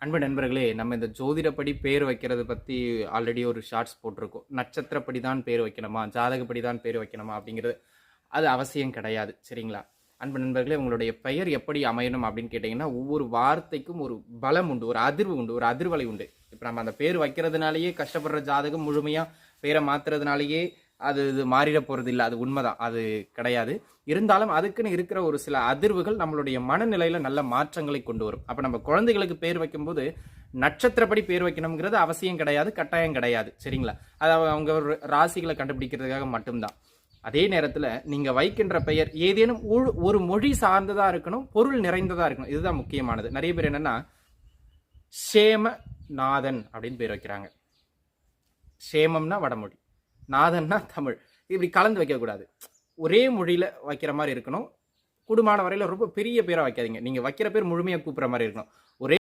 அன்பு நண்பர்களே, நம்ம இந்த ஜோதிடப்படி பேர் வைக்கிறது பத்தி ஆல்ரெடி ஒரு ஷார்ட்ஸ் போட்டிருக்கோம். நட்சத்திரப்படி தான் பேர் வைக்கணுமா? ஜாதகப்படி தான் பேர் வைக்கணுமா? அப்படிங்கிறது அது அவசியம் கிடையாது. சரிங்களா? அன்பு நண்பர்களே, உங்களுடைய பெயர் எப்படி அமையணும் அப்படின்னு கேட்டீங்கன்னா, ஒவ்வொரு வார்த்தைக்கும் ஒரு பலம் உண்டு, ஒரு அதிர்வு உண்டு, ஒரு அதிர்வலை உண்டு. இப்ப நம்ம அந்த பேர் வைக்கிறதுனாலேயே கஷ்டப்படுற ஜாதகம் முழுமையா பேரை மாத்துறதுனாலேயே அது இது மாறிட போறது இல்ல. அது உண்மைதான். அது கிடையாது. இருந்தாலும் அதுக்குன்னு இருக்கிற ஒரு சில அதிர்வுகள் நம்மளுடைய மனநிலையில நல்ல மாற்றங்களை கொண்டு வரும். அப்ப நம்ம குழந்தைகளுக்கு பேர் வைக்கும்போது நட்சத்திரப்படி பேர் வைக்கணுங்கிறது அவசியம் கிடையாது, கட்டாயம் கிடையாது. சரிங்களா? அது அவங்க ஒரு ராசிகளை கண்டுபிடிக்கிறதுக்காக மட்டும்தான். அதே நேரத்துல நீங்க வைக்கின்ற பெயர் ஏதேனும் ஒரு மொழி சார்ந்ததா இருக்கணும், பொருள் நிறைந்ததா இருக்கணும். இதுதான் முக்கியமானது. நிறைய பேர் என்னன்னா சேமநாதன் அப்படின்னு பேர் வைக்கிறாங்க. சேமம்னா வடமொழி, நாதன்னா தமிழ். இப்படி கலந்து வைக்கக்கூடாது. ஒரே மொழியில வைக்கிற மாதிரி இருக்கணும். கூடுமான வரையில ரொம்ப பெரிய பேரா வைக்காதீங்க. நீங்க வைக்கிற பேர் முழுமையா கூப்பிடுற மாதிரி இருக்கணும். ஒரே